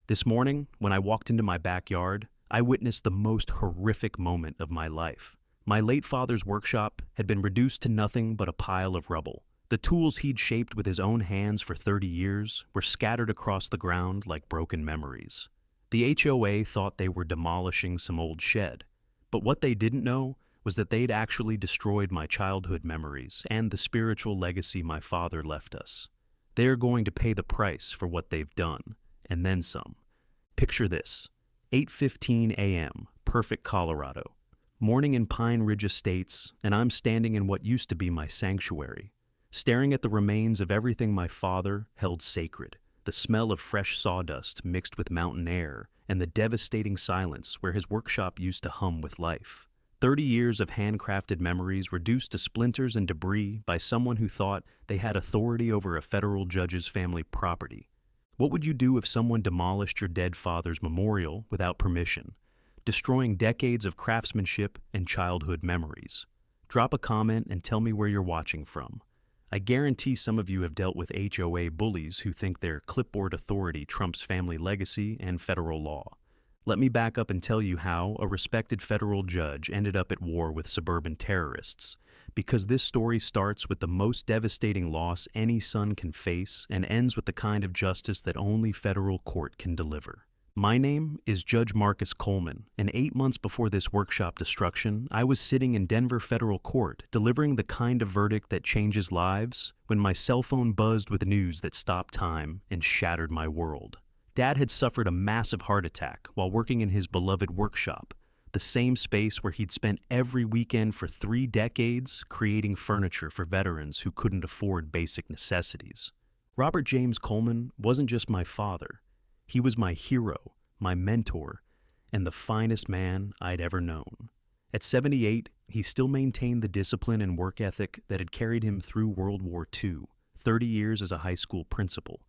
This morning, when I walked into my backyard, I witnessed the most horrific moment of my life. My late father's workshop had been reduced to nothing but a pile of rubble. The tools he'd shaped with his own hands for 30 years were scattered across the ground like broken memories. The HOA thought they were demolishing some old shed, but what they didn't know was that they'd actually destroyed my childhood memories and the spiritual legacy my father left us. They're going to pay the price for what they've done, and then some. Picture this: 8:15 a.m., Perfect, Colorado. Morning in Pine Ridge Estates, and I'm standing in what used to be my sanctuary, staring at the remains of everything my father held sacred, the smell of fresh sawdust mixed with mountain air, and the devastating silence where his workshop used to hum with life. 30 years of handcrafted memories reduced to splinters and debris by someone who thought they had authority over a federal judge's family property. What would you do if someone demolished your dead father's memorial without permission, destroying decades of craftsmanship and childhood memories? Drop a comment and tell me where you're watching from. I guarantee some of you have dealt with HOA bullies who think their clipboard authority trumps family legacy and federal law. Let me back up and tell you how a respected federal judge ended up at war with suburban terrorists, because this story starts with the most devastating loss any son can face and ends with the kind of justice that only federal court can deliver. My name is Judge Marcus Coleman, and 8 months before this workshop destruction, I was sitting in Denver federal court delivering the kind of verdict that changes lives when my cell phone buzzed with news that stopped time and shattered my world. Dad had suffered a massive heart attack while working in his beloved workshop, the same space where he'd spent every weekend for 3 decades creating furniture for veterans who couldn't afford basic necessities. Robert James Coleman wasn't just my father. He was my hero, my mentor, and the finest man I'd ever known. At 78, he still maintained the discipline and work ethic that had carried him through World War II, 30 years as a high school principal,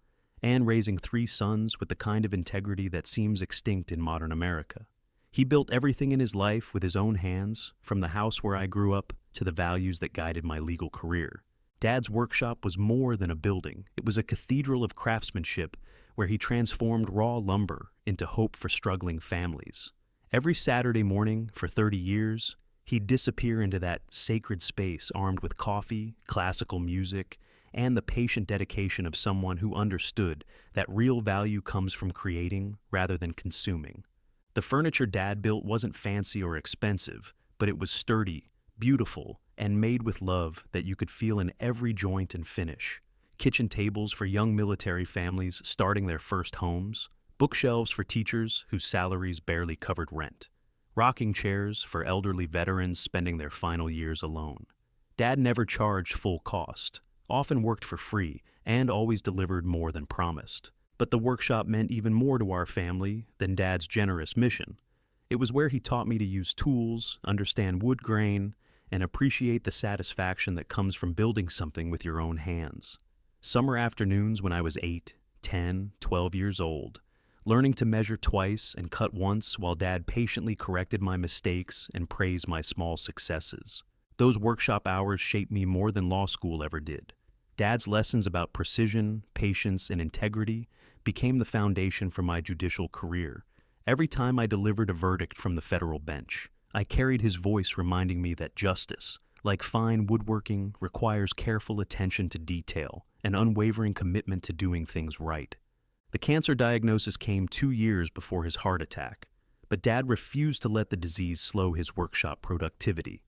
and raising 3 sons with the kind of integrity that seems extinct in modern America. He built everything in his life with his own hands, from the house where I grew up to the values that guided my legal career. Dad's workshop was more than a building. It was a cathedral of craftsmanship where he transformed raw lumber into hope for struggling families. Every Saturday morning for 30 years, he'd disappear into that sacred space armed with coffee, classical music, and the patient dedication of someone who understood that real value comes from creating rather than consuming. The furniture Dad built wasn't fancy or expensive, but it was sturdy, beautiful, and made with love that you could feel in every joint and finish. Kitchen tables for young military families starting their first homes, bookshelves for teachers whose salaries barely covered rent, rocking chairs for elderly veterans spending their final years alone. Dad never charged full cost, often worked for free, and always delivered more than promised. But the workshop meant even more to our family than Dad's generous mission. It was where he taught me to use tools, understand wood grain, and appreciate the satisfaction that comes from building something with your own hands. Summer afternoons when I was 8, 10, 12 years old, learning to measure twice and cut once while Dad patiently corrected my mistakes and praised my small successes. Those workshop hours shaped me more than law school ever did. Dad's lessons about precision, patience, and integrity became the foundation for my judicial career. Every time I delivered a verdict from the federal bench, I carried his voice reminding me that justice, like fine woodworking, requires careful attention to detail, an unwavering commitment to doing things right. The cancer diagnosis came 2 years before his heart attack, but Dad refused to let the disease slow his workshop productivity.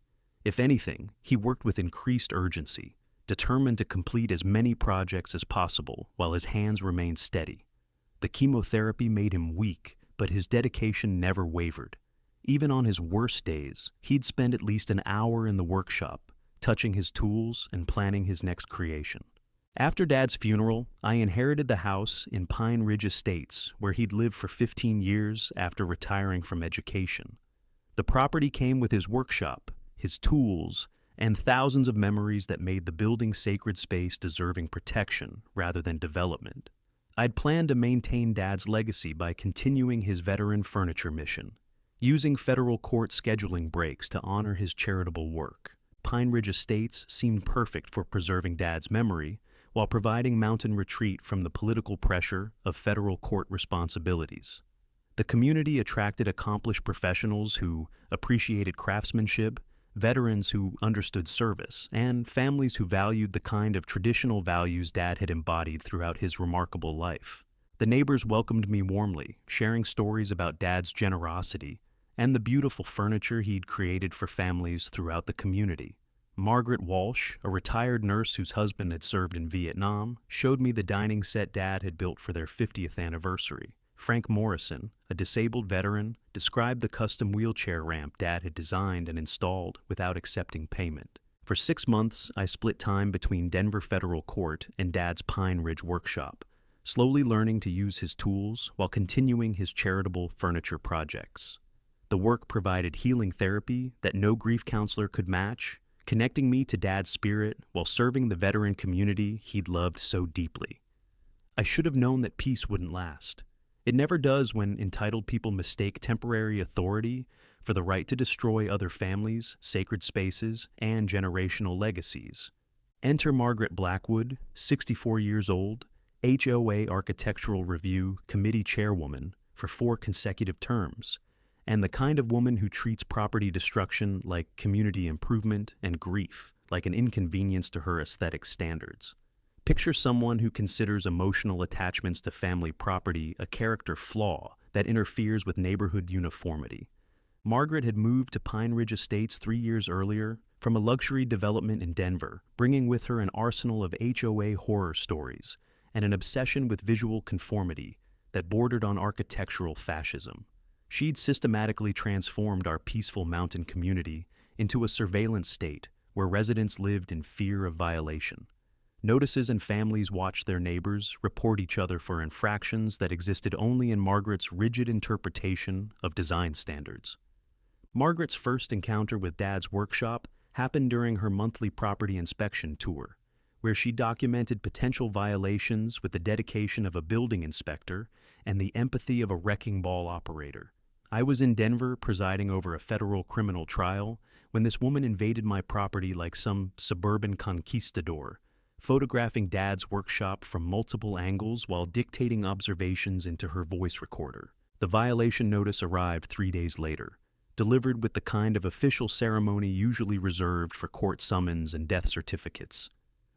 If anything, he worked with increased urgency, determined to complete as many projects as possible while his hands remained steady. The chemotherapy made him weak, but his dedication never wavered. Even on his worst days, he'd spend at least an hour in the workshop, touching his tools and planning his next creation. After Dad's funeral, I inherited the house in Pine Ridge Estates, where he'd lived for 15 years after retiring from education. The property came with his workshop, his tools, and thousands of memories that made the building's sacred space deserving protection rather than development. I'd planned to maintain Dad's legacy by continuing his veteran furniture mission, using federal court scheduling breaks to honor his charitable work. Pine Ridge Estates seemed perfect for preserving Dad's memory while providing mountain retreat from the political pressure of federal court responsibilities. The community attracted accomplished professionals who appreciated craftsmanship, veterans who understood service, and families who valued the kind of traditional values Dad had embodied throughout his remarkable life. The neighbors welcomed me warmly, sharing stories about Dad's generosity and the beautiful furniture he'd created for families throughout the community. Margaret Walsh, a retired nurse whose husband had served in Vietnam, showed me the dining set Dad had built for their 50th anniversary. Frank Morrison, a disabled veteran, described the custom wheelchair ramp Dad had designed and installed without accepting payment. For 6 months, I split time between Denver Federal Court and Dad's Pine Ridge workshop, slowly learning to use his tools while continuing his charitable furniture projects. The work provided healing therapy that no grief counselor could match, connecting me to Dad's spirit while serving the veteran community he'd loved so deeply. I should have known that peace wouldn't last. It never does when entitled people mistake temporary authority for the right to destroy other families, sacred spaces, and generational legacies. Enter Margaret Blackwood, 64 years old, HOA Architectural Review Committee Chairwoman for 4 consecutive terms, and the kind of woman who treats property destruction like community improvement and grief like an inconvenience to her aesthetic standards. Picture someone who considers emotional attachments to family property a character flaw that interferes with neighborhood uniformity. Margaret had moved to Pine Ridge Estates 3 years earlier from a luxury development in Denver, bringing with her an arsenal of HOA horror stories and an obsession with visual conformity that bordered on architectural fascism. She'd systematically transformed our peaceful mountain community into a surveillance state where residents lived in fear of violation. Notices and families watched their neighbors report each other for infractions that existed only in Margaret's rigid interpretation of design standards. Margaret's first encounter with Dad's workshop happened during her monthly property inspection tour, where she documented potential violations with the dedication of a building inspector and the empathy of a wrecking ball operator. I was in Denver presiding over a federal criminal trial when this woman invaded my property like some suburban conquistador, photographing Dad's workshop from multiple angles while dictating observations into her voice recorder. The violation notice arrived 3 days later, delivered with the kind of official ceremony usually reserved for court summons and death certificates.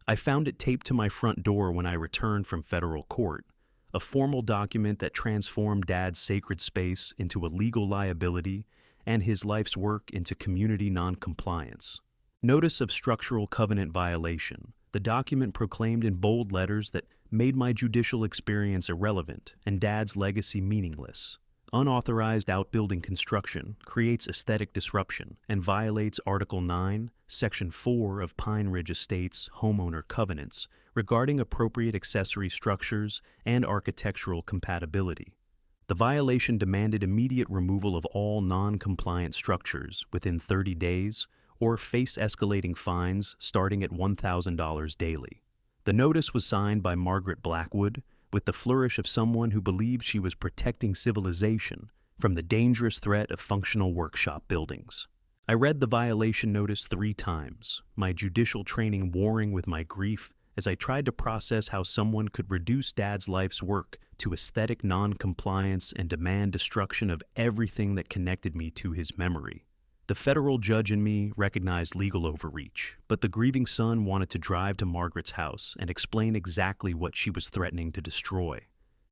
I found it taped to my front door when I returned from federal court, a formal document that transformed Dad's sacred space into a legal liability and his life's work into community noncompliance. Notice of structural covenant violation. The document proclaimed in bold letters that made my judicial experience irrelevant and Dad's legacy meaningless. Unauthorized outbuilding construction creates aesthetic disruption and violates Article 9, Section 4 of Pine Ridge Estates' homeowner covenants regarding appropriate accessory structures and architectural compatibility. The violation demanded immediate removal of all non-compliant structures within 30 days or face escalating fines starting at $1,000 daily. The notice was signed by Margaret Blackwood with the flourish of someone who believed she was protecting civilization from the dangerous threat of functional workshop buildings. I read the violation notice 3 times, my judicial training warring with my grief as I tried to process how someone could reduce Dad's life's work to aesthetic non-compliance and demand destruction of everything that connected me to his memory. The federal judge in me recognized legal overreach, but the grieving son wanted to drive to Margaret's house and explain exactly what she was threatening to destroy.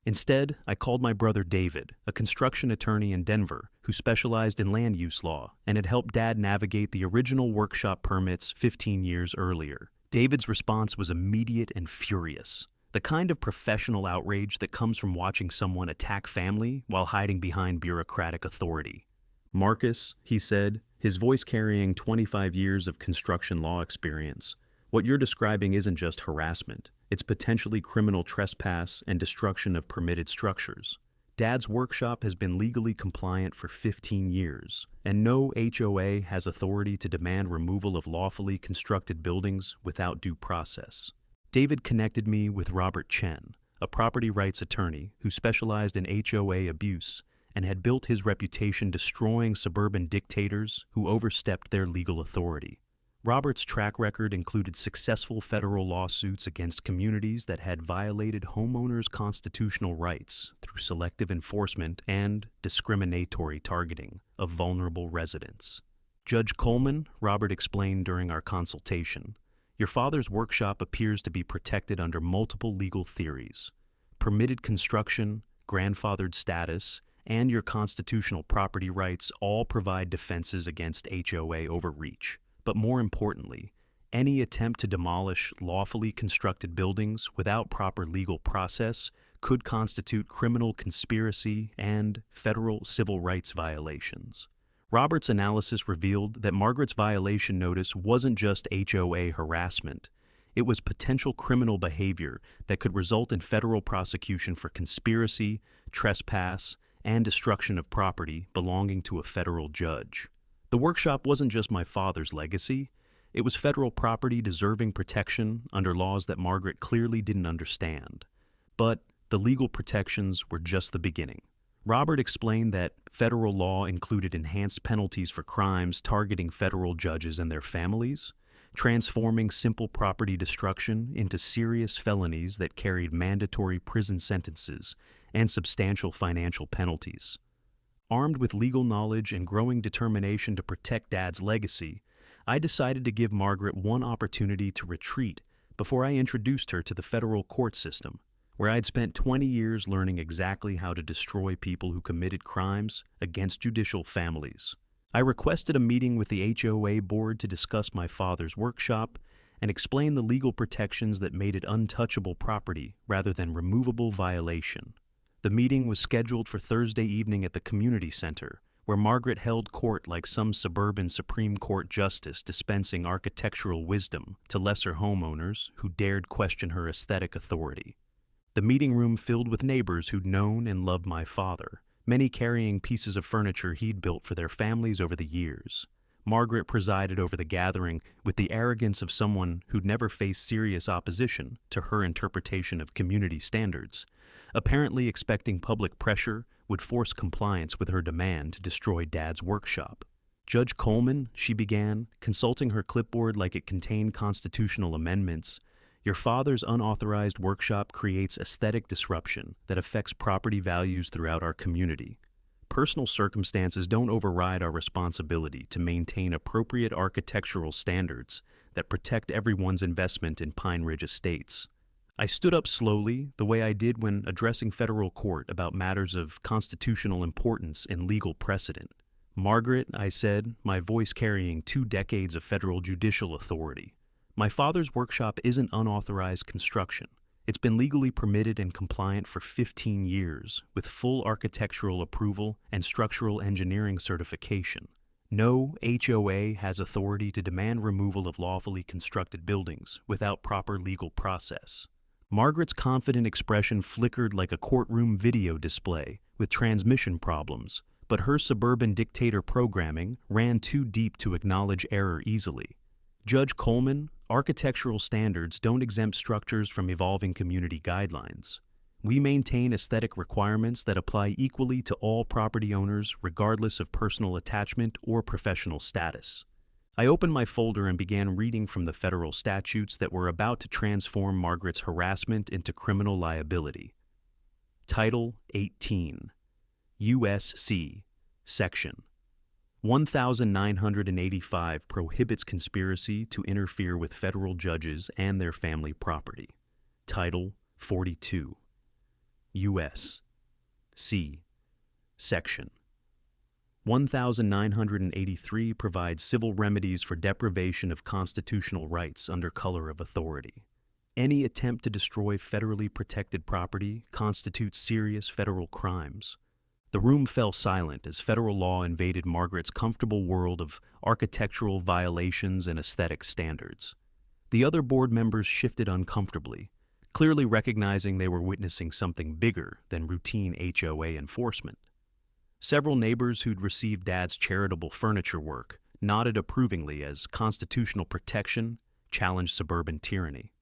Instead, I called my brother David, a construction attorney in Denver who specialized in land use law and had helped Dad navigate the original workshop permits 15 years earlier. David's response was immediate and furious, the kind of professional outrage that comes from watching someone attack family while hiding behind bureaucratic authority. "Marcus," he said, his voice carrying 25 years of construction law experience, "what you're describing isn't just harassment. It's potentially criminal trespass and destruction of permitted structures. Dad's workshop has been legally compliant for 15 years, and no HOA has authority to demand removal of lawfully constructed buildings without due process." David connected me with Robert Chen, a property rights attorney who specialized in HOA abuse and had built his reputation destroying suburban dictators who overstepped their legal authority. Robert's track record included successful federal lawsuits against communities that had violated homeowners' constitutional rights through selective enforcement and discriminatory targeting of vulnerable residents. Judge Coleman, Robert explained during our consultation, your father's workshop appears to be protected under multiple legal theories. Permitted construction, grandfathered status, and your constitutional property rights all provide defenses against HOA overreach. But more importantly, any attempt to demolish lawfully constructed buildings without proper legal process could constitute criminal conspiracy and federal civil rights violations. Robert's analysis revealed that Margaret's violation notice wasn't just HOA harassment. It was potential criminal behavior that could result in federal prosecution for conspiracy, trespass, and destruction of property belonging to a federal judge. The workshop wasn't just my father's legacy, it was federal property deserving protection under laws that Margaret clearly didn't understand. But the legal protections were just the beginning. Robert explained that federal law included enhanced penalties for crimes targeting federal judges and their families, transforming simple property destruction into serious felonies that carried mandatory prison sentences and substantial financial penalties. Armed with legal knowledge and growing determination to protect Dad's legacy, I decided to give Margaret one opportunity to retreat before I introduced her to the federal court system, where I'd spent 20 years learning exactly how to destroy people who committed crimes against judicial families. I requested a meeting with the HOA board to discuss my father's workshop and explain the legal protections that made it untouchable property rather than removable violation. The meeting was scheduled for Thursday evening at the community center, where Margaret held court like some suburban Supreme Court justice dispensing architectural wisdom to lesser homeowners who dared question her aesthetic authority. The meeting room filled with neighbors who'd known and loved my father, many carrying pieces of furniture he'd built for their families over the years. Margaret presided over the gathering with the arrogance of someone who'd never faced serious opposition to her interpretation of community standards, apparently expecting public pressure would force compliance with her demand to destroy Dad's workshop. Judge Coleman, she began, consulting her clipboard like it contained constitutional amendments, your father's unauthorized workshop creates aesthetic disruption that affects property values throughout our community. Personal circumstances don't override our responsibility to maintain appropriate architectural standards that protect everyone's investment in Pine Ridge Estates. I stood up slowly, the way I did when addressing federal court about matters of constitutional importance and legal precedent. Margaret, I said, my voice carrying 2 decades of federal judicial authority. My father's workshop isn't unauthorized construction. It's been legally permitted and compliant for 15 years, with full architectural approval and structural engineering certification. No HOA has authority to demand removal of lawfully constructed buildings without proper legal process. Margaret's confident expression flickered like a courtroom video display with transmission problems, but her Suburban dictator programming ran too deep to acknowledge error easily. Judge Coleman, architectural standards don't exempt structures from evolving community guidelines. We maintain aesthetic requirements that apply equally to all property owners regardless of personal attachment or professional status. I opened my folder and began reading from the federal statutes that were about to transform Margaret's harassment into criminal liability. Title 18, USC, Section 1985 prohibits conspiracy to interfere with federal judges and their family property. Title 42, USC, Section 1983 provides civil remedies for deprivation of constitutional rights under color of authority. Any attempt to destroy federally protected property constitutes serious federal crimes. The room fell silent as federal law invaded Margaret's comfortable world of architectural violations and aesthetic standards. The other board members shifted uncomfortably, clearly recognizing they were witnessing something bigger than routine HOA enforcement. Several neighbors who'd received Dad's charitable furniture work nodded approvingly as constitutional protection challenged suburban tyranny.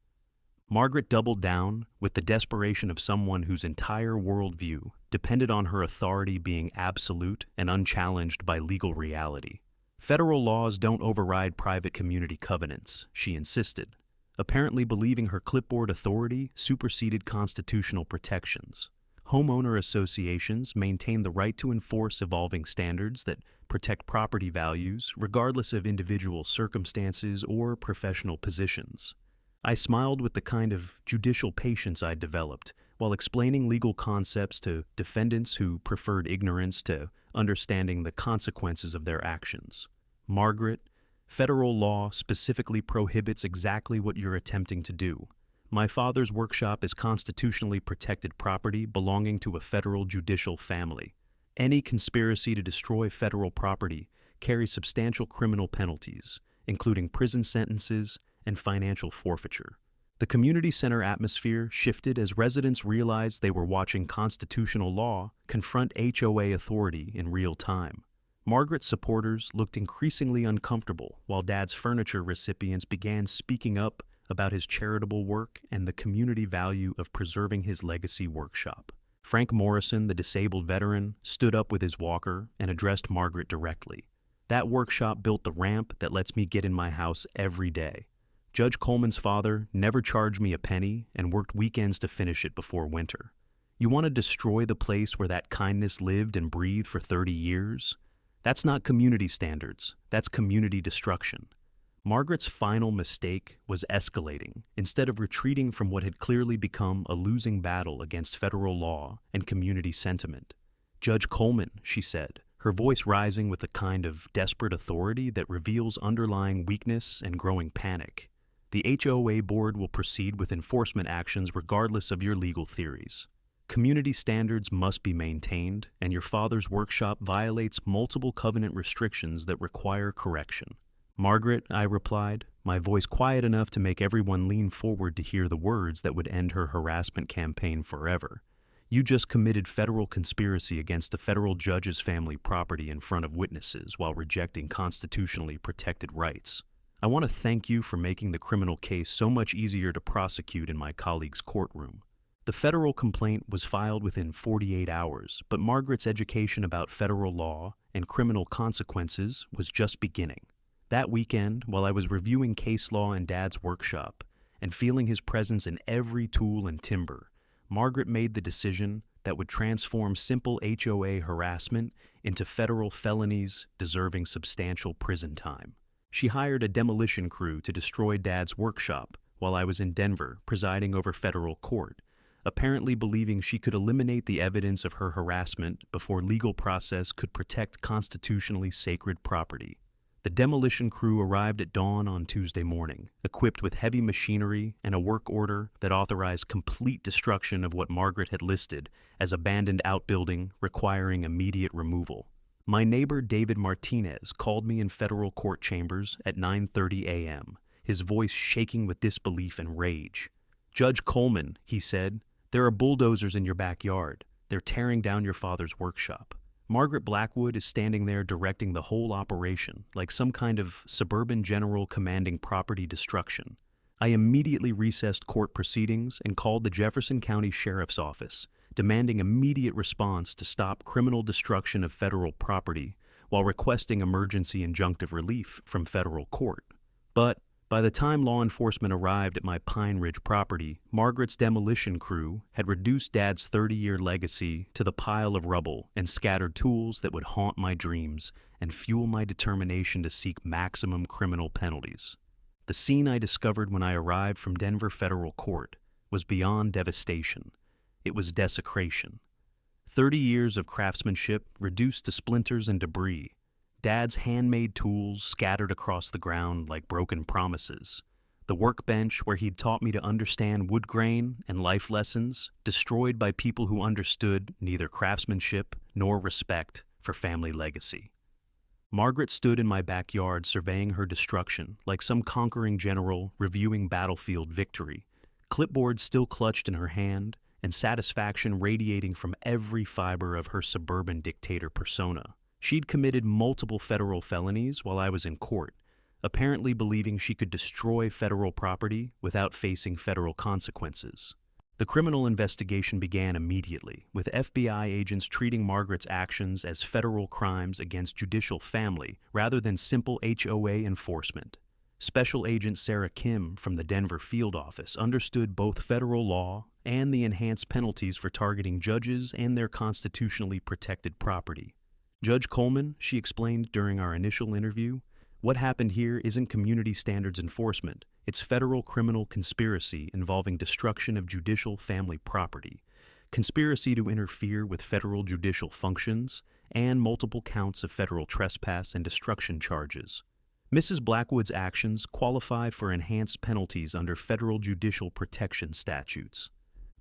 Margaret doubled down with the desperation of someone whose entire worldview depended on her authority being absolute and unchallenged by legal reality. Federal laws don't override private community covenants, she insisted, apparently believing her clipboard authority superseded constitutional protections. Homeowner associations maintain the right to enforce evolving standards that protect property values regardless of individual circumstances or professional positions. I smiled with the kind of judicial patience I'd developed while explaining legal concepts to defendants who preferred ignorance to understanding the consequences of their actions. Margaret, federal law specifically prohibits exactly what you're attempting to do. My father's workshop is constitutionally protected property belonging to a federal judicial family. Any conspiracy to destroy federal property carries substantial criminal penalties, including prison sentences and financial forfeiture. The community center atmosphere shifted as residents realized they were watching constitutional law confront HOA authority in real time. Margaret's supporters looked increasingly uncomfortable, while Dad's furniture recipients began speaking up about his charitable work and the community value of preserving his legacy workshop. Frank Morrison, the disabled veteran, stood up with his walker and addressed Margaret directly. That workshop built the ramp that lets me get in my house every day. Judge Coleman's father never charged me a penny and worked weekends to finish it before winter. You want to destroy the place where that kindness lived and breathed for 30 years? That's not community standards, that's community destruction. Margaret's final mistake was escalating instead of retreating from what had clearly become a losing battle against federal law and community sentiment. Judge Coleman, she said, her voice rising with a kind of desperate authority that reveals underlying weakness and growing panic. The HOA board will proceed with enforcement actions regardless of your legal theories. Community standards must be maintained, and your father's workshop violates multiple covenant restrictions that require correction. Margaret, I replied, my voice quiet enough to make everyone lean forward to hear the words that would end her harassment campaign forever. You just committed federal conspiracy against a federal judge's family property in front of witnesses while rejecting constitutionally protected rights. I want to thank you for making the criminal case so much easier to prosecute in my colleague's courtroom. The federal complaint was filed within 48 hours, but Margaret's education about federal law and criminal consequences was just beginning. That weekend, while I was reviewing case law in Dad's workshop and feeling his presence in every tool and timber, Margaret made the decision that would transform simple HOA harassment into federal felonies deserving substantial prison time. She hired a demolition crew to destroy Dad's workshop while I was in Denver presiding over federal court, apparently believing she could eliminate the evidence of her harassment before legal process could protect constitutionally sacred property. The demolition crew arrived at dawn on Tuesday morning, equipped with heavy machinery and a work order that authorized complete destruction of what Margaret had listed as abandoned outbuilding requiring immediate removal. My neighbor David Martinez called me in federal court chambers at 9:30 a.m., his voice shaking with disbelief and rage. "Judge Coleman," he said, "there are bulldozers in your backyard. They're tearing down your father's workshop. Margaret Blackwood is standing there directing the whole operation, like some kind of Suburban general commanding property destruction." I immediately recessed court proceedings and called the Jefferson County Sheriff's Office, demanding immediate response to stop criminal destruction of federal property while requesting emergency injunctive relief from federal court. But by the time law enforcement arrived at my Pine Ridge property, Margaret's demolition crew had reduced Dad's 30-year legacy to the pile of rubble and scattered tools that would haunt my dreams and fuel my determination to seek maximum criminal penalties. The scene I discovered when I arrived from Denver federal court was beyond devastation. It was desecration. 30 years of craftsmanship reduced to splinters and debris. Dad's handmade tools scattered across the ground like broken promises. The workbench where he'd taught me to understand wood grain and life lessons, destroyed by people who understood neither craftsmanship nor respect for family legacy. Margaret stood in my backyard surveying her destruction like some conquering general reviewing battlefield victory, clipboard still clutched in her hand and satisfaction radiating from every fiber of her suburban dictator persona. She'd committed multiple federal felonies while I was in court, apparently believing she could destroy federal property without facing federal consequences. The criminal investigation began immediately, with FBI agents treating Margaret's actions as federal crimes against judicial family rather than simple HOA enforcement. Special Agent Sarah Kim from the Denver field office understood both federal law and the enhanced penalties for targeting judges and their constitutionally protected property. Judge Coleman, she explained during our initial interview, what happened here isn't community standards enforcement. It's federal criminal conspiracy involving destruction of judicial family property, conspiracy to interfere with federal judicial functions, and multiple counts of federal trespass and destruction charges. Mrs. Blackwood's actions qualify for enhanced penalties under federal judicial protection statutes.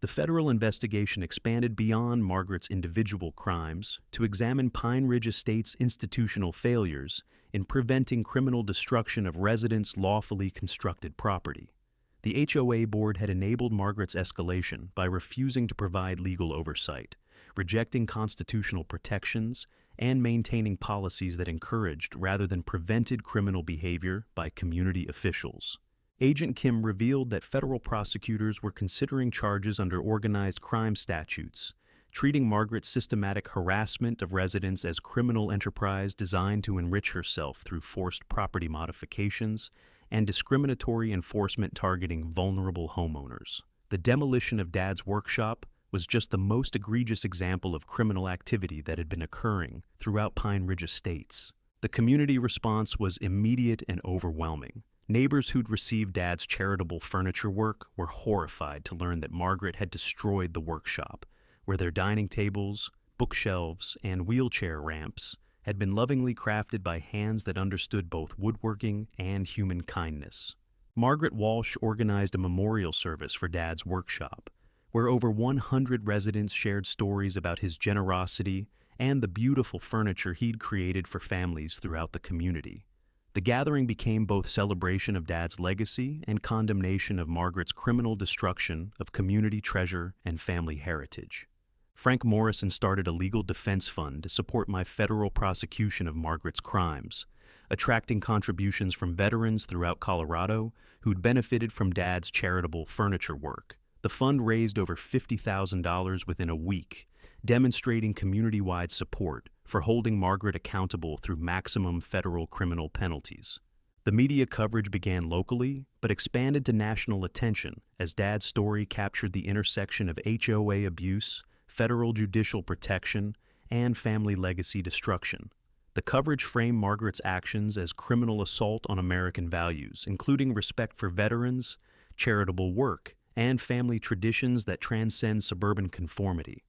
The federal investigation expanded beyond Margaret's individual crimes to examine Pine Ridge Estate's institutional failures in preventing criminal destruction of residents' lawfully constructed property. The HOA board had enabled Margaret's escalation by refusing to provide legal oversight, rejecting constitutional protections, and maintaining policies that encouraged rather than prevented criminal behavior by community officials. Agent Kim revealed that federal prosecutors were considering charges under organized crime statutes, treating Margaret's systematic harassment of residents as criminal enterprise designed to enrich herself through forced property modifications and discriminatory enforcement targeting vulnerable homeowners. The demolition of Dad's workshop was just the most egregious example of criminal activity that had been occurring throughout Pine Ridge Estates. The community response was immediate and overwhelming. Neighbors who'd received Dad's charitable furniture work were horrified to learn that Margaret had destroyed the workshop, where their dining tables, bookshelves, and wheelchair ramps had been lovingly crafted by hands that understood both woodworking and human kindness. Margaret Walsh organized a memorial service for Dad's workshop, where over 100 residents shared stories about his generosity and the beautiful furniture he'd created for families throughout the community. The gathering became both celebration of Dad's legacy and condemnation of Margaret's criminal destruction of community treasure and family heritage. Frank Morrison started a legal defense fund to support my federal prosecution of Margaret's crimes, attracting contributions from veterans throughout Colorado who'd benefited from Dad's charitable furniture work. The fund raised over $50,000 within a week, demonstrating community-wide support for holding Margaret accountable through maximum federal criminal penalties. The media coverage began locally, but expanded to national attention as Dad's story captured the intersection of HOA abuse, federal judicial protection, and family legacy destruction. The coverage framed Margaret's actions as criminal assault on American values, including respect for veterans, charitable work, and family traditions that transcend suburban conformity.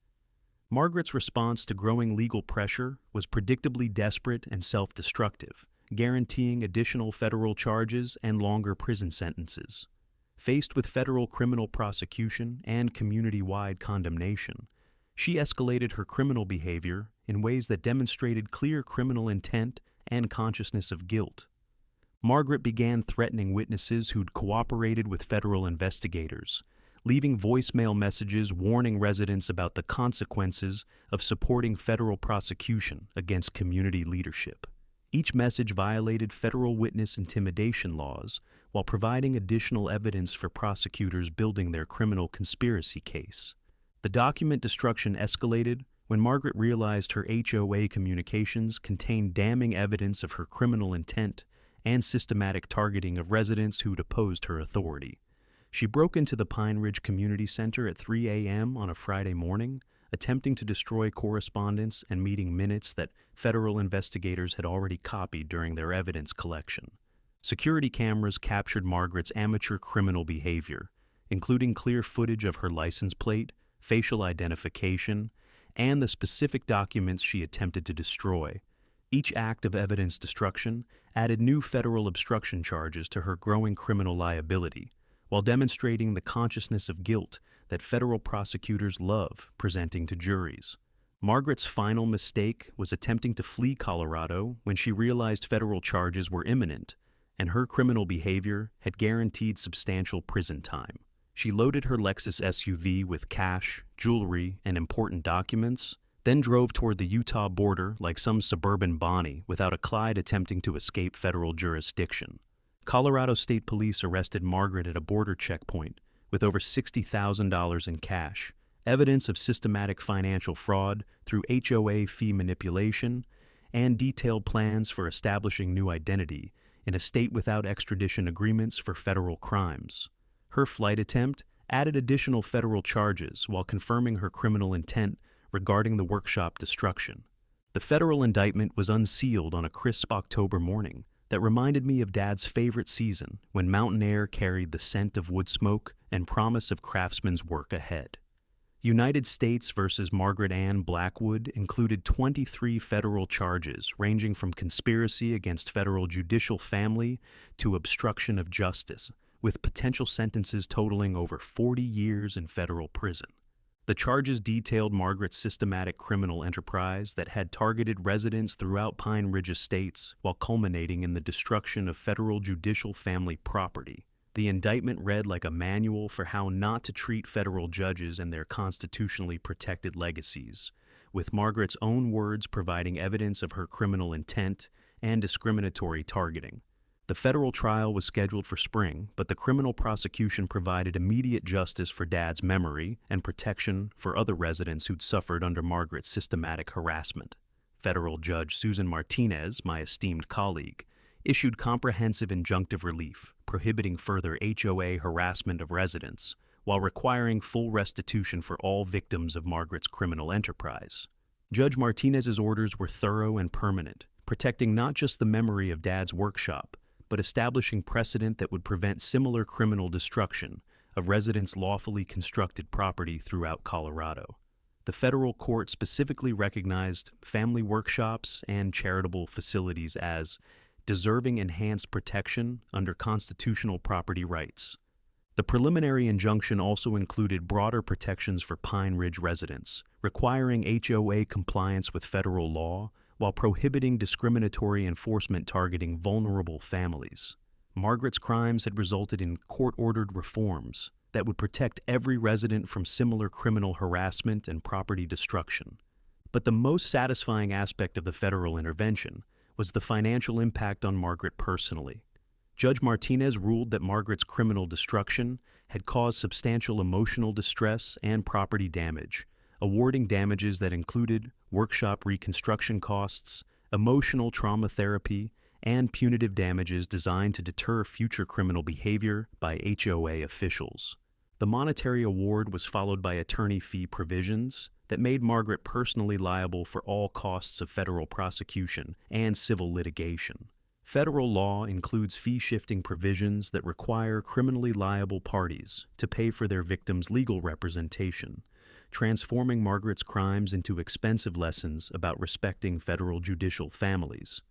Margaret's response to growing legal pressure was predictably desperate and self-destructive, guaranteeing additional federal charges and longer prison sentences. Faced with federal criminal prosecution and community-wide condemnation, she escalated her criminal behavior in ways that demonstrated clear criminal intent and consciousness of guilt. Margaret began threatening witnesses who'd cooperated with federal investigators, leaving voicemail messages warning residents about the consequences of supporting federal prosecution against community leadership. Each message violated federal witness intimidation laws while providing additional evidence for prosecutors building their criminal conspiracy case. The document destruction escalated when Margaret realized her HOA communications contained damning evidence of her criminal intent and systematic targeting of residents who'd opposed her authority. She broke into the Pine Ridge Community Center at 3 a.m. on a Friday morning, attempting to destroy correspondence and meeting minutes that federal investigators had already copied during their evidence collection. Security cameras captured Margaret's amateur criminal behavior, including clear footage of her license plate, facial identification, and the specific documents she attempted to destroy. Each act of evidence destruction added new federal obstruction charges to her growing criminal liability, while demonstrating the consciousness of guilt that federal prosecutors love presenting to juries. Margaret's final mistake was attempting to flee Colorado when she realized federal charges were imminent, and her criminal behavior had guaranteed substantial prison time. She loaded her Lexus SUV with cash, jewelry, and important documents, then drove toward the Utah border like some suburban Bonnie without a Clyde attempting to escape federal jurisdiction. Colorado State Police arrested Margaret at a border checkpoint, with over $60,000 in cash, evidence of systematic financial fraud through HOA fee manipulation, and detailed plans for establishing new identity in a state without extradition agreements for federal crimes. Her flight attempt added additional federal charges while confirming her criminal intent regarding the workshop destruction. The federal indictment was unsealed on a crisp October morning that reminded me of Dad's favorite season when mountain air carried the scent of wood smoke and promise of craftsman's work ahead. United States versus Margaret Ann Blackwood included 23 federal charges ranging from conspiracy against federal judicial family to obstruction of justice, with potential sentences totaling over 40 years in federal prison. The charges detailed Margaret's systematic criminal enterprise that had targeted residents throughout Pine Ridge estates while culminating in the destruction of federal judicial family property. The indictment read like a manual for how not to treat federal judges and their constitutionally protected legacies, with Margaret's own words providing evidence of her criminal intent and discriminatory targeting. The federal trial was scheduled for spring, but the criminal prosecution provided immediate justice for Dad's memory and protection for other residents who'd suffered under Margaret's systematic harassment. Federal Judge Susan Martinez, my esteemed colleague, issued comprehensive injunctive relief, prohibiting further HOA harassment of residents, while requiring full restitution for all victims of Margaret's criminal enterprise. Judge Martinez's orders were thorough and permanent, protecting not just the memory of Dad's workshop, but establishing precedent that would prevent similar criminal destruction of residents' lawfully constructed property throughout Colorado. The federal court specifically recognized family workshops and charitable facilities as deserving enhanced protection under constitutional property rights. The preliminary injunction also included broader protections for Pine Ridge residents, requiring HOA compliance with federal law while prohibiting discriminatory enforcement targeting vulnerable families. Margaret's crimes had resulted in court-ordered reforms that would protect every resident from similar criminal harassment and property destruction. But the most satisfying aspect of the federal intervention was the financial impact on Margaret personally. Judge Martinez ruled that Margaret's criminal destruction had caused substantial emotional distress and property damage, awarding damages that included workshop reconstruction costs, emotional trauma therapy, and punitive damages designed to deter future criminal behavior by HOA officials. The monetary award was followed by attorney fee provisions that made Margaret personally liable for all costs of federal prosecution and civil litigation. Federal law includes fee-shifting provisions that require criminally liable parties to pay for their victims' legal representation, transforming Margaret's crimes into expensive lessons about respecting federal judicial families.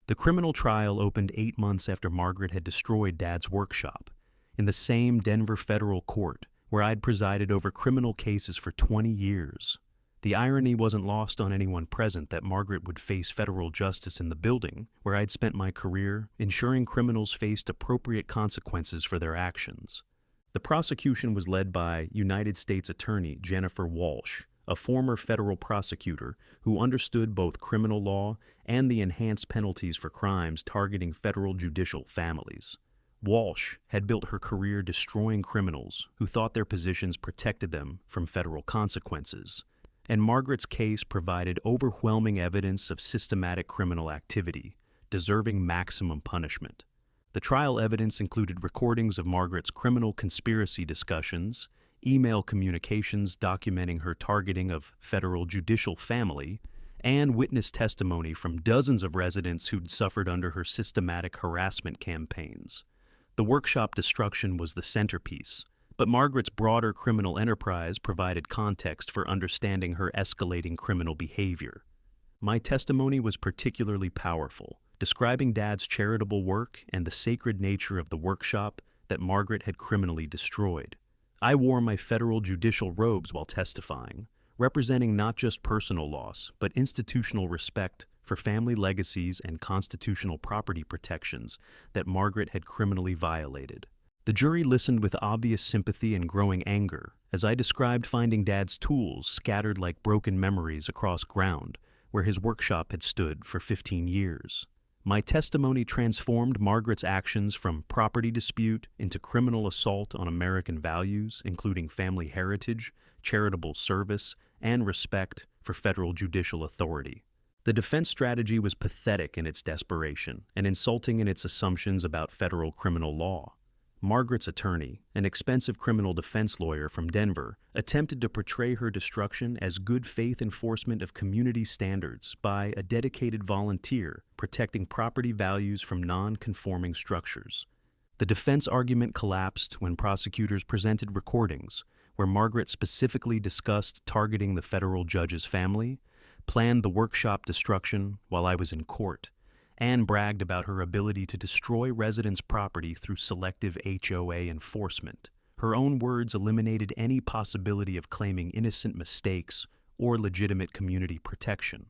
The criminal trial opened 8 months after Margaret had destroyed Dad's workshop, in the same Denver federal court where I'd presided over criminal cases for 20 years. The irony wasn't lost on anyone present that Margaret would face federal justice in the building where I'd spent my career ensuring criminals faced appropriate consequences for their actions. The prosecution was led by United States Attorney Jennifer Walsh, a former federal prosecutor who understood both criminal law and the enhanced penalties for crimes targeting federal judicial families. Walsh had built her career destroying criminals who thought their positions protected them from federal consequences, and Margaret's case provided overwhelming evidence of systematic criminal activity, deserving maximum punishment. The trial evidence included recordings of Margaret's criminal conspiracy discussions, email communications documenting her targeting of federal judicial family, and witness testimony from dozens of residents who'd suffered under her systematic harassment campaigns. The workshop destruction was the centerpiece, but Margaret's broader criminal enterprise provided context for understanding her escalating criminal behavior. My testimony was particularly powerful, describing Dad's charitable work and the sacred nature of the workshop that Margaret had criminally destroyed. I wore my federal judicial robes while testifying, representing not just personal loss, but institutional respect for family legacies and constitutional property protections that Margaret had criminally violated. The jury listened with obvious sympathy and growing anger as I described finding Dad's tools scattered like broken memories across ground where his workshop had stood for 15 years. My testimony transformed Margaret's actions from property dispute into criminal assault on American values, including family heritage, charitable service, and respect for federal judicial authority. The defense strategy was pathetic in its desperation and insulting in its assumptions about federal criminal law. Margaret's attorney, an expensive criminal defense lawyer from Denver, attempted to portray her destruction as good faith enforcement of community standards by a dedicated volunteer protecting property values from non-conforming structures. The defense argument collapsed when prosecutors presented recordings where Margaret specifically discussed targeting the federal judge's family, planned the workshop destruction while I was in court, and bragged about her ability to destroy residents' property through selective HOA enforcement. Her own words eliminated any possibility of claiming innocent mistakes or legitimate community protection.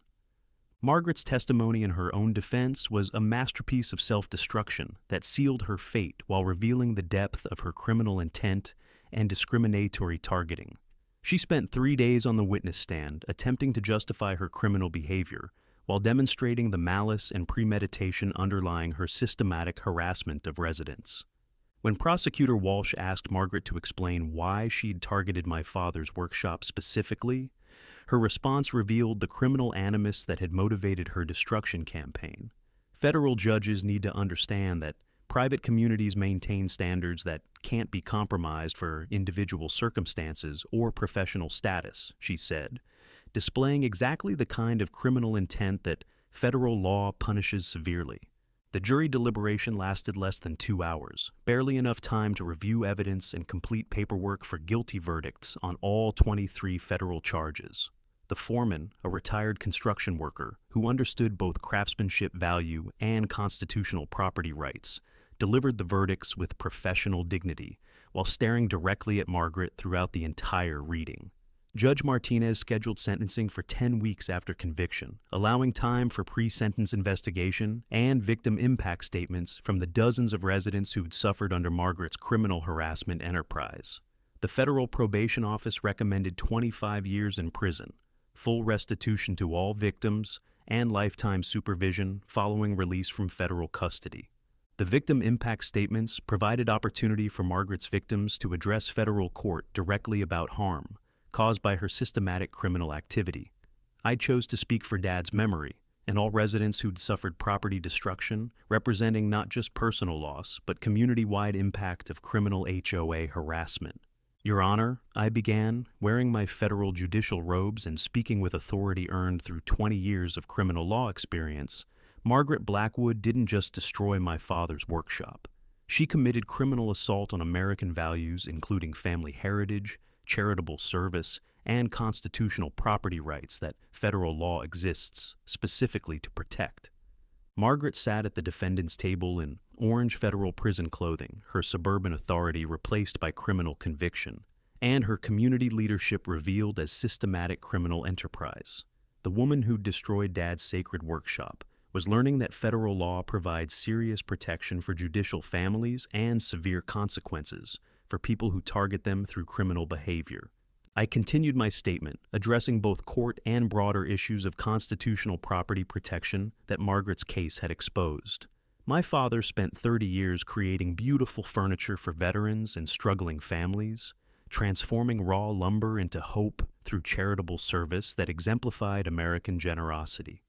Margaret's testimony in her own defense was a masterpiece of self-destruction that sealed her fate while revealing the depth of her criminal intent and discriminatory targeting. She spent 3 days on the witness stand attempting to justify her criminal behavior, while demonstrating the malice and premeditation underlying her systematic harassment of residents. When Prosecutor Walsh asked Margaret to explain why she'd targeted my father's workshop specifically, her response revealed the criminal animus that had motivated her destruction campaign. Federal judges need to understand that private communities maintain standards that can't be compromised for individual circumstances or professional status, she said, displaying exactly the kind of criminal intent that federal law punishes severely. The jury deliberation lasted less than 2 hours, barely enough time to review evidence and complete paperwork for guilty verdicts on all 23 federal charges. The foreman, a retired construction worker who understood both craftsmanship value and constitutional property rights, delivered the verdicts with professional dignity while staring directly at Margaret throughout the entire reading. Judge Martinez scheduled sentencing for 10 weeks after conviction, allowing time for pre-sentence investigation and victim impact statements from the dozens of residents who'd suffered under Margaret's criminal harassment enterprise. The Federal Probation Office recommended 25 years in prison, full restitution to all victims, and lifetime supervision following release from federal custody. The victim impact statements provided opportunity for Margaret's victims to address federal court directly about harm caused by her systematic criminal activity. I chose to speak for Dad's memory and all residents who'd suffered property destruction, representing not just personal loss, but community-wide impact of criminal HOA harassment. Your Honor, I began, wearing my federal judicial robes and speaking with authority earned through 20 years of criminal law experience, Margaret Blackwood didn't just destroy my father's workshop. She committed criminal assault on American values, including family heritage, charitable service, and constitutional property rights that federal law exists specifically to protect. Margaret sat at the defendant's table in orange federal prison clothing, her suburban authority replaced by criminal conviction, and her community leadership revealed as systematic criminal enterprise. The woman who destroyed Dad's sacred workshop was learning that federal law provides serious protection for judicial families and severe consequences for people who target them through criminal behavior. I continued my statement, addressing both court and broader issues of constitutional property protection that Margaret's case had exposed. My father spent 30 years creating beautiful furniture for veterans and struggling families, transforming raw lumber into hope through charitable service that exemplified American generosity.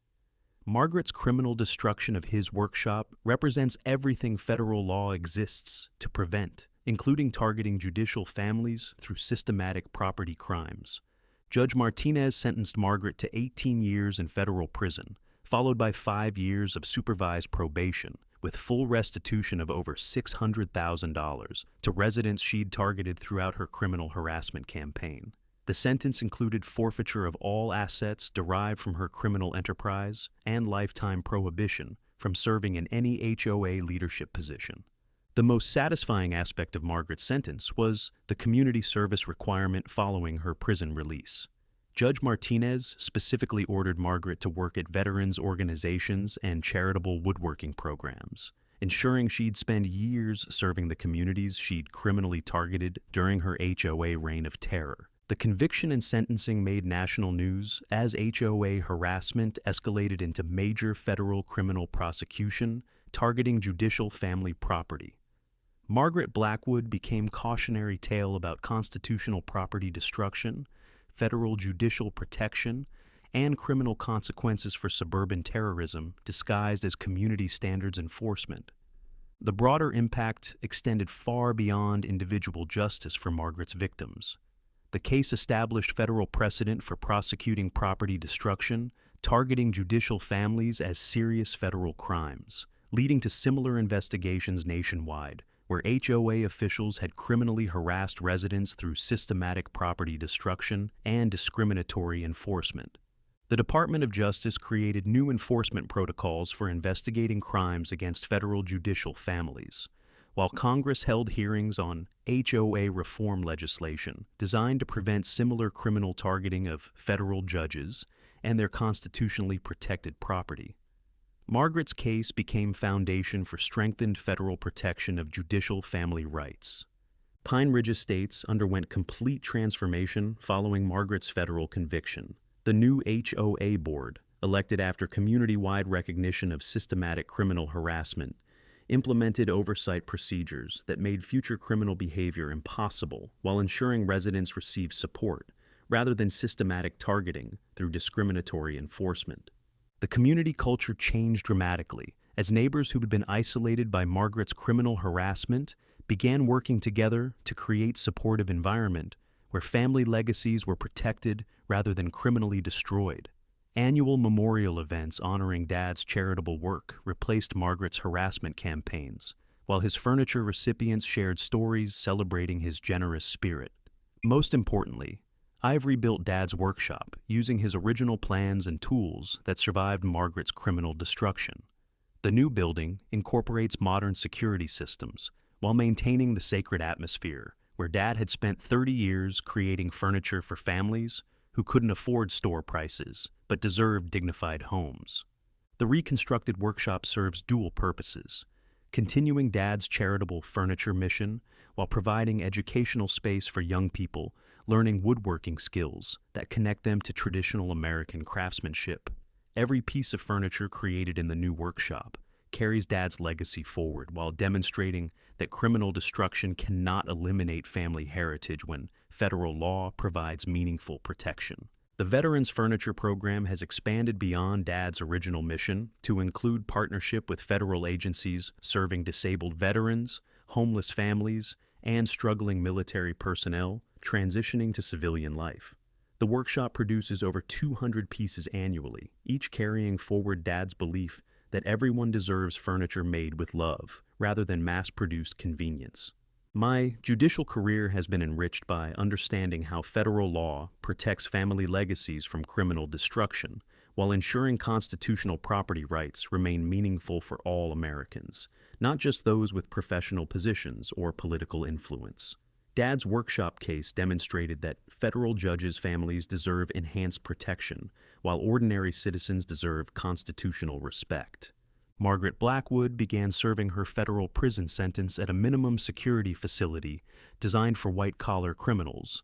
Margaret's criminal destruction of his workshop represents everything federal law exists to prevent, including targeting judicial families through systematic property crimes. Judge Martinez sentenced Margaret to 18 years in federal prison, followed by 5 years of supervised probation, with full restitution of over $600,000 to residents she'd targeted throughout her criminal harassment campaign. The sentence included forfeiture of all assets derived from her criminal enterprise and lifetime prohibition from serving in any HOA leadership position. The most satisfying aspect of Margaret's sentence was the community service requirement following her prison release. Judge Martinez specifically ordered Margaret to work at veterans organizations and charitable woodworking programs, ensuring she'd spend years serving the communities she'd criminally targeted during her HOA reign of terror. The conviction and sentencing made national news as HOA harassment escalated into major federal criminal prosecution targeting judicial family property. Margaret Blackwood became cautionary tale about constitutional property destruction, federal judicial protection, and criminal consequences for suburban terrorism disguised as community standards enforcement. The broader impact extended far beyond individual justice for Margaret's victims. The case established federal precedent for prosecuting property destruction, targeting judicial families as serious federal crimes, leading to similar investigations nationwide, where HOA officials had criminally harassed residents through systematic property destruction and discriminatory enforcement. The Department of Justice created new enforcement protocols for investigating crimes against federal judicial families, while Congress held hearings on HOA reform legislation designed to prevent similar criminal targeting of federal judges and their constitutionally protected property. Margaret's case became foundation for strengthened federal protection of judicial family rights. Pine Ridge Estates underwent complete transformation following Margaret's federal conviction. The new HOA board, elected after community-wide recognition of systematic criminal harassment, implemented oversight procedures that made future criminal behavior impossible while ensuring residents receive support, rather than systematic targeting through discriminatory enforcement. The community culture changed dramatically as neighbors who had been isolated by Margaret's criminal harassment began working together to create a supportive environment where family legacies were protected rather than criminally destroyed. Annual memorial events honoring Dad's charitable work replaced Margaret's harassment campaigns, while his furniture recipients shared stories celebrating his generous spirit. Most importantly, I've rebuilt Dad's workshop using his original plans and tools that survived Margaret's criminal destruction. The new building incorporates modern security systems while maintaining the sacred atmosphere where Dad had spent 30 years creating furniture for families who couldn't afford store prices but deserved dignified homes. The reconstructed workshop serves dual purposes, continuing Dad's charitable furniture mission while providing educational space for young people learning woodworking skills that connect them to traditional American craftsmanship. Every piece of furniture created in the new workshop carries Dad's legacy forward while demonstrating that criminal destruction cannot eliminate family heritage when federal law provides meaningful protection. The Veterans Furniture Program has expanded beyond Dad's original mission to include partnership with federal agencies serving disabled veterans, homeless families, and struggling military personnel transitioning to civilian life. The workshop produces over 200 pieces annually, each carrying forward Dad's belief that everyone deserves furniture made with love, rather than mass-produced convenience. My judicial career has been enriched by understanding how federal law protects family legacies from criminal destruction, while ensuring constitutional property rights remain meaningful for all Americans, not just those with professional positions or political influence. Dad's workshop case demonstrated that federal judges' families deserve enhanced protection, while ordinary citizens deserve constitutional respect. Margaret Blackwood began serving her federal prison sentence at a minimum security facility designed for white-collar criminals,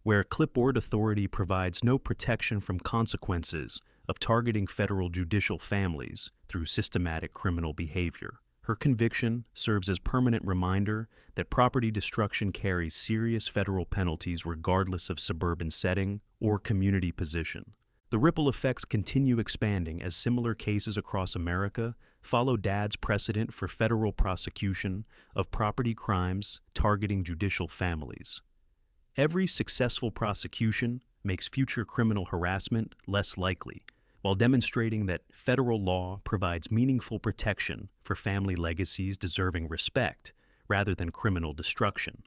where clipboard authority provides no protection from consequences of targeting federal judicial families through systematic criminal behavior. Her conviction serves as permanent reminder that property destruction carries serious federal penalties regardless of suburban setting or community position. The ripple effects continue expanding as similar cases across America follow Dad's precedent for federal prosecution of property crimes targeting judicial families. Every successful prosecution makes future criminal harassment less likely, while demonstrating that federal law provides meaningful protection for family legacies deserving respect rather than criminal destruction.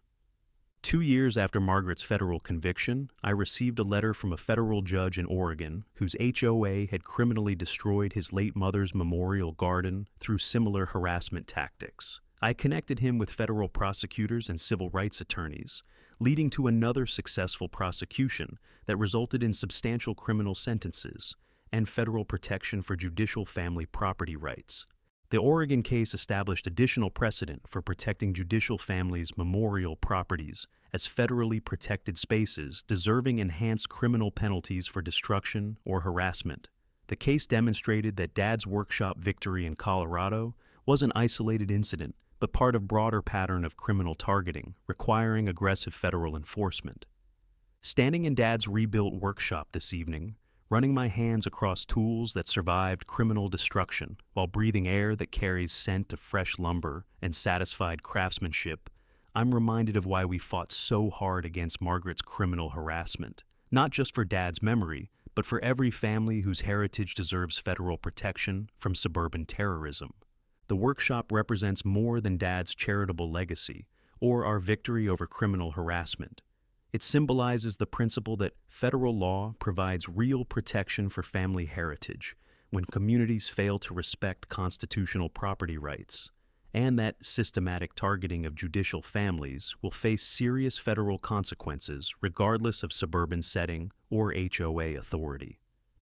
2 years after Margaret's federal conviction, I received a letter from a federal judge in Oregon whose HOA had criminally destroyed his late mother's memorial garden through similar harassment tactics. I connected him with federal prosecutors and civil rights attorneys, leading to another successful prosecution that resulted in substantial criminal sentences and federal protection for judicial family property rights. The Oregon case established additional precedent for protecting judicial families' memorial properties as federally protected spaces deserving enhanced criminal penalties for destruction or harassment. The case demonstrated that Dad's workshop victory in Colorado was an isolated incident, but part of a broader pattern of criminal targeting requiring aggressive federal enforcement. Standing in Dad's rebuilt workshop this evening, running my hands across tools that survived criminal destruction while breathing air that carries scent of fresh lumber and satisfied craftsmanship, I'm reminded of why we fought so hard against Margaret's criminal harassment, not just for Dad's memory, but for every family whose heritage deserves federal protection from suburban terrorism. The workshop represents more than Dad's charitable legacy or our victory over criminal harassment. It symbolizes the principle that federal law provides real protection for family heritage when communities fail to respect constitutional property rights, and that systematic targeting of judicial families will face serious federal consequences regardless of suburban setting or HOA authority.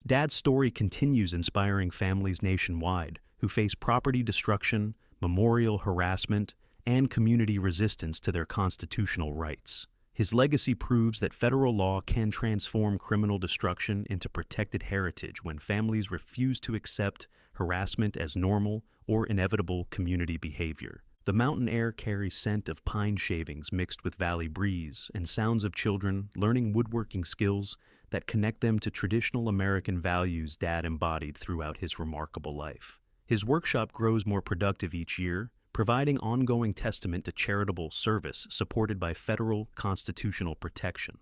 Dad's story continues inspiring families nationwide who face property destruction, memorial harassment, and community resistance to their constitutional rights. His legacy proves that federal law can transform criminal destruction into protected heritage when families refuse to accept harassment as normal or inevitable community behavior. The mountain air carries scent of pine shavings mixed with valley breeze and sounds of children learning woodworking skills that connect them to traditional American values Dad embodied throughout his remarkable life. His workshop grows more productive each year, providing ongoing testament to charitable service supported by federal constitutional protection.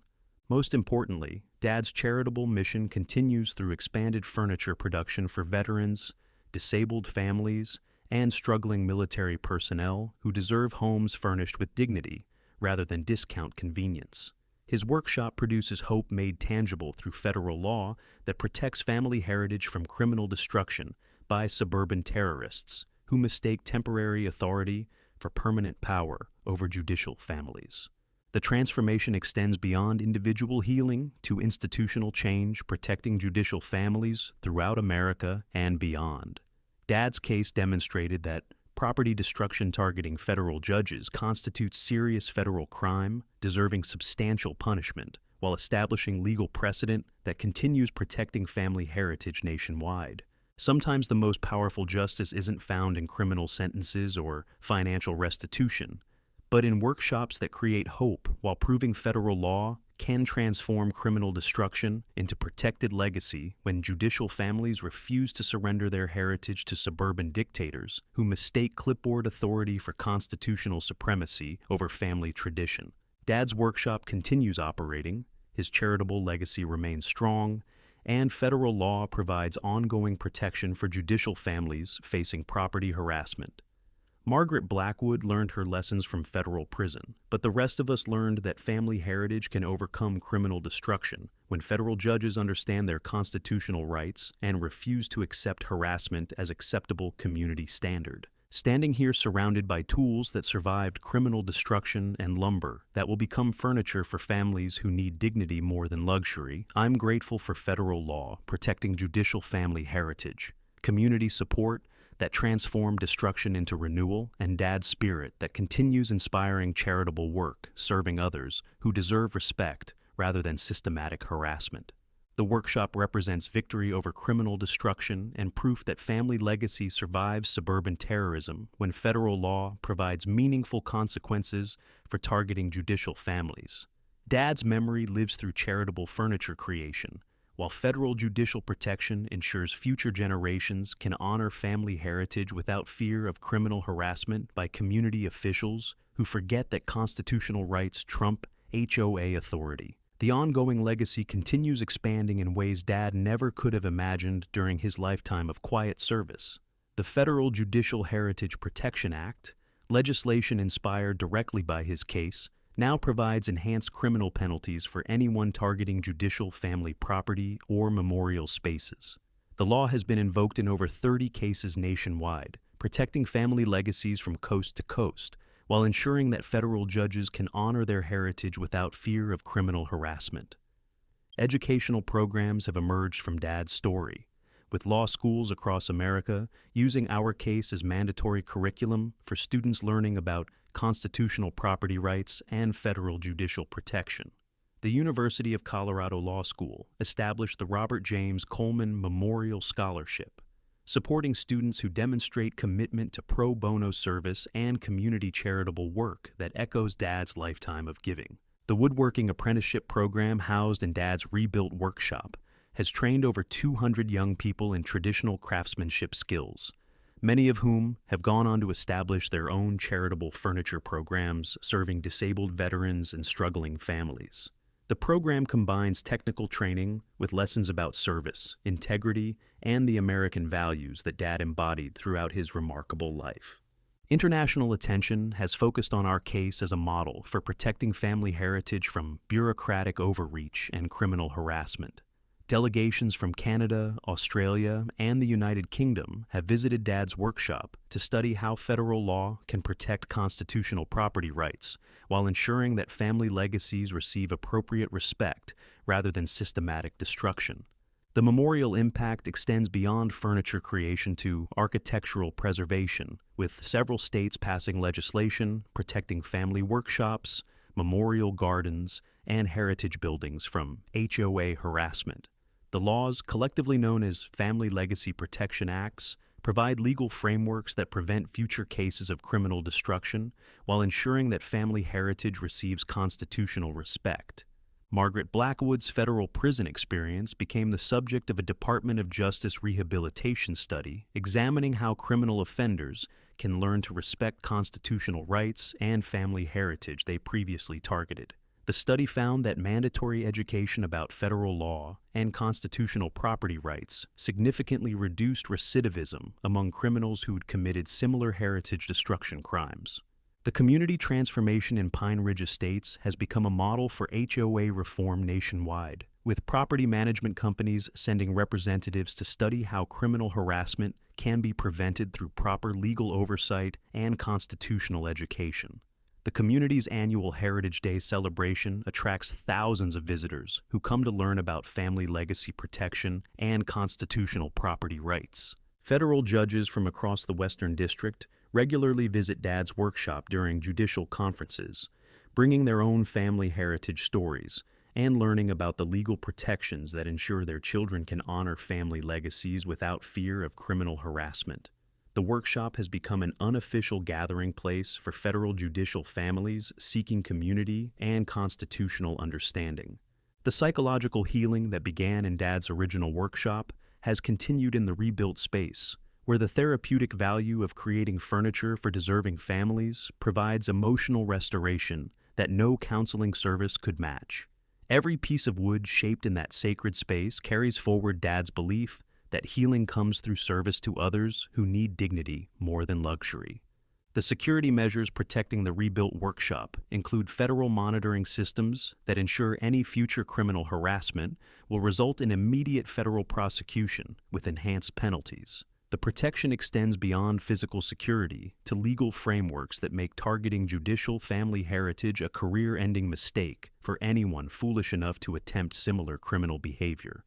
Most importantly, Dad's charitable mission continues through expanded furniture production for veterans, disabled families, and struggling military personnel who deserve homes furnished with dignity rather than discount convenience. His workshop produces hope made tangible through federal law that protects family heritage from criminal destruction by suburban terrorists who mistake temporary authority for permanent power over judicial families. The transformation extends beyond individual healing to institutional change, protecting judicial families throughout America and beyond. Dad's case demonstrated that property destruction targeting federal judges constitutes serious federal crime, deserving substantial punishment, while establishing legal precedent that continues protecting family heritage nationwide. Sometimes the most powerful justice isn't found in criminal sentences or financial restitution, but in workshops that create hope while proving federal law can transform criminal destruction into protected legacy when judicial families refuse to surrender their heritage to suburban dictators who mistake clipboard authority for constitutional supremacy over family tradition. Dad's workshop continues operating, his charitable legacy remains strong, and federal law provides ongoing protection for judicial families facing property harassment. Margaret Blackwood learned her lessons from federal prison, but the rest of us learned that family heritage can overcome criminal destruction when federal judges understand their constitutional rights and refuse to accept harassment as acceptable community standard. Standing here surrounded by tools that survived criminal destruction and lumber that will become furniture for families who need dignity more than luxury, I'm grateful for federal law protecting judicial family heritage, community support that transformed destruction into renewal, and Dad's spirit that continues inspiring charitable work, serving others who deserve respect rather than systematic harassment. The workshop represents victory over criminal destruction and proof that family legacy survives suburban terrorism when federal law provides meaningful consequences for targeting judicial families. Dad's memory lives through charitable furniture creation, while federal judicial protection ensures future generations can honor family heritage without fear of criminal harassment by community officials who forget that constitutional rights trump HOA authority. The ongoing legacy continues expanding in ways Dad never could have imagined during his lifetime of quiet service. The Federal Judicial Heritage Protection Act, legislation inspired directly by his case, now provides enhanced criminal penalties for anyone targeting judicial family property or memorial spaces. The law has been invoked in over 30 cases nationwide, protecting family legacies from coast to coast, while ensuring that federal judges can honor their heritage without fear of criminal harassment. Educational programs have emerged from Dad's story, with law schools across America using our case as mandatory curriculum for students learning about constitutional property rights and federal judicial protection. The University of Colorado Law School established the Robert James Coleman Memorial Scholarship, supporting students who demonstrate commitment to pro bono service and community charitable work that echoes Dad's lifetime of giving. The woodworking apprenticeship program housed in Dad's rebuilt workshop has trained over 200 young people in traditional craftsmanship skills, many of whom have gone on to establish their own charitable furniture programs serving disabled veterans and struggling families. The program combines technical training with lessons about service, integrity, and the American values that Dad embodied throughout his remarkable life. International attention has focused on our case as a model for protecting family heritage from bureaucratic overreach and criminal harassment. Delegations from Canada, Australia, and the United Kingdom have visited Dad's workshop to study how federal law can protect constitutional property rights while ensuring that family legacies receive appropriate respect rather than systematic destruction. The memorial impact extends beyond furniture creation to architectural preservation, with several states passing legislation protecting family workshops, memorial gardens, and heritage buildings from HOA harassment. The laws, collectively known as Family Legacy Protection Acts, provide legal frameworks that prevent future cases of criminal destruction while ensuring that family heritage receives constitutional respect. Margaret Blackwood's federal prison experience became the subject of a Department of Justice rehabilitation study examining how criminal offenders can learn to respect constitutional rights and family heritage they previously targeted. The study found that mandatory education about federal law and constitutional property rights significantly reduced recidivism among criminals who'd committed similar heritage destruction crimes. The community transformation in Pine Ridge Estates has become a model for HOA reform nationwide, with property management companies sending representatives to study how criminal harassment can be prevented through proper legal oversight and constitutional education. The community's annual Heritage Day celebration attracts thousands of visitors who come to learn about family legacy protection and constitutional property rights. Federal judges from across the Western District regularly visit Dad's workshop during judicial conferences, bringing their own family heritage stories and learning about the legal protections that ensure their children can honor family legacies without fear of criminal harassment. The workshop has become an unofficial gathering place for federal judicial families seeking community and constitutional understanding. The psychological healing that began in Dad's original workshop has continued in the rebuilt space, where the therapeutic value of creating furniture for deserving families provides emotional restoration that no counseling service could match. Every piece of wood shaped in that sacred space carries forward Dad's belief that healing comes through service to others who need dignity more than luxury. The security measures protecting the rebuilt workshop include federal monitoring systems that ensure any future criminal harassment will result in immediate federal prosecution with enhanced penalties. The protection extends beyond physical security to legal frameworks that make targeting judicial family heritage a career-ending mistake for anyone foolish enough to attempt similar criminal behavior.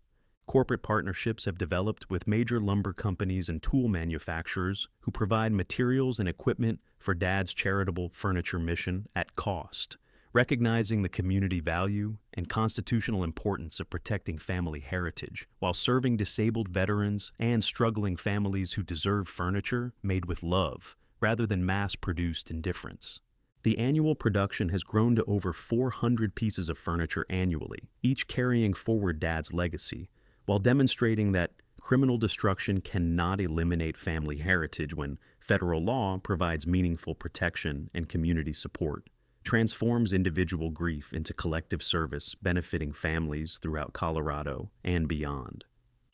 Corporate partnerships have developed with major lumber companies and tool manufacturers who provide materials and equipment for Dad's charitable furniture mission at cost, recognizing the community value and constitutional importance of protecting family heritage while serving disabled veterans and struggling families who deserve furniture made with love rather than mass-produced indifference. The annual production has grown to over 400 pieces of furniture annually, each carrying forward Dad's legacy, while demonstrating that criminal destruction cannot eliminate family heritage when federal law provides meaningful protection and community support, transforms individual grief into collective service benefiting families throughout Colorado and beyond.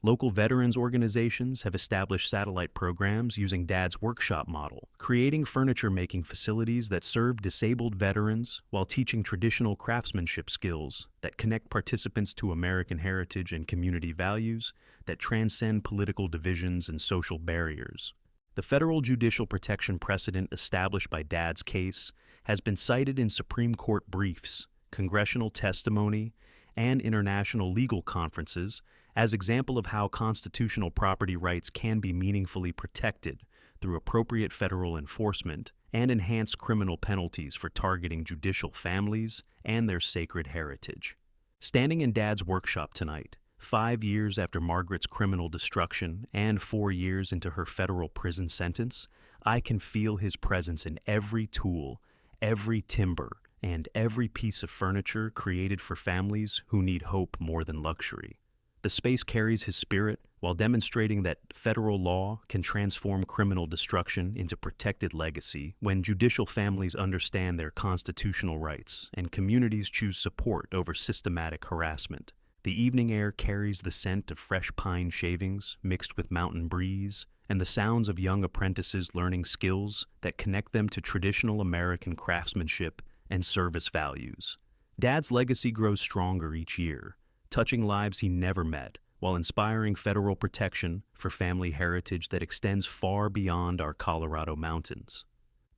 Local veterans organizations have established satellite programs using Dad's workshop model, creating furniture-making facilities that serve disabled veterans while teaching traditional craftsmanship skills that connect participants to American heritage and community values that transcend political divisions and social barriers. The federal judicial protection precedent established by Dad's case has been cited in Supreme Court briefs, congressional testimony, and international legal conferences as example of how constitutional property rights can be meaningfully protected through appropriate federal enforcement and enhanced criminal penalties for targeting judicial families and their sacred heritage. Standing in Dad's workshop tonight, 5 years after Margaret's criminal destruction and 4 years into her federal prison sentence, I can feel his presence in every tool, every timber, and every piece of furniture created for families who need hope more than luxury. The space carries his spirit while demonstrating that federal law can transform criminal destruction into protected legacy when judicial families understand their constitutional rights and communities choose support over systematic harassment. The evening air carries the scent of fresh pine shavings mixed with mountain breeze and the sounds of young apprentices learning skills that connect them to traditional American craftsmanship and service values. Dad's legacy grows stronger each year, touching lives he never met, while inspiring federal protection for family heritage that extends far beyond our Colorado mountains.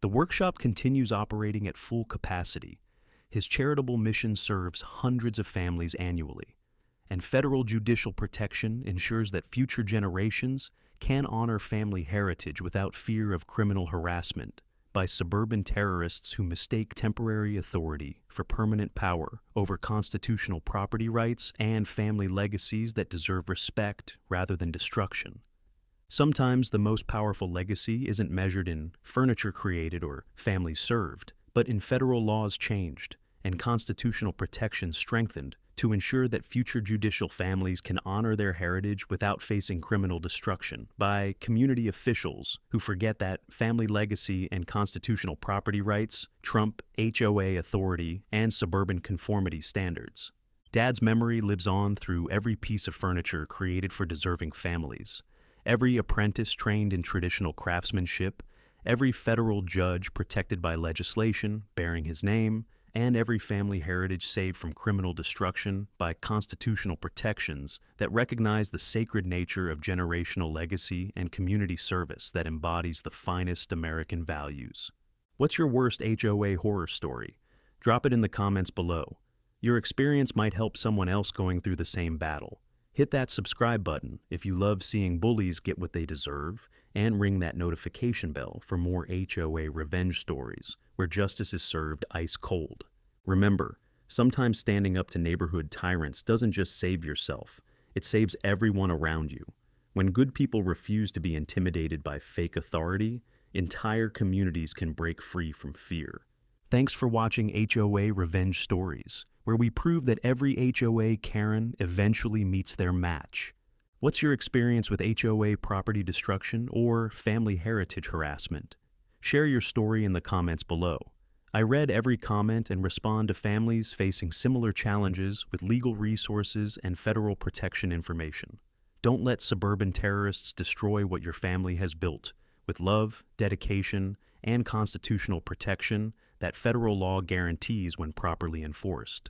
The workshop continues operating at full capacity. His charitable mission serves hundreds of families annually, and federal judicial protection ensures that future generations can honor family heritage without fear of criminal harassment by suburban terrorists who mistake temporary authority for permanent power over constitutional property rights and family legacies that deserve respect rather than destruction. Sometimes the most powerful legacy isn't measured in furniture created or families served, but in federal laws changed and constitutional protections strengthened to ensure that future judicial families can honor their heritage without facing criminal destruction by community officials who forget that family legacy and constitutional property rights trump HOA authority and suburban conformity standards. Dad's memory lives on through every piece of furniture created for deserving families, every apprentice trained in traditional craftsmanship, every federal judge protected by legislation bearing his name, and every family heritage saved from criminal destruction by constitutional protections that recognize the sacred nature of generational legacy and community service that embodies the finest American values. What's your worst HOA horror story? Drop it in the comments below. Your experience might help someone else going through the same battle. Hit that subscribe button if you love seeing bullies get what they deserve, and ring that notification bell for more HOA Revenge Stories, where justice is served ice cold. Remember, sometimes standing up to neighborhood tyrants doesn't just save yourself, it saves everyone around you. When good people refuse to be intimidated by fake authority, entire communities can break free from fear. Thanks for watching HOA Revenge Stories, where we prove that every HOA Karen eventually meets their match. What's your experience with HOA property destruction or family heritage harassment? Share your story in the comments below. I read every comment and respond to families facing similar challenges with legal resources and federal protection information. Don't let suburban terrorists destroy what your family has built with love, dedication, and constitutional protection that federal law guarantees when properly enforced.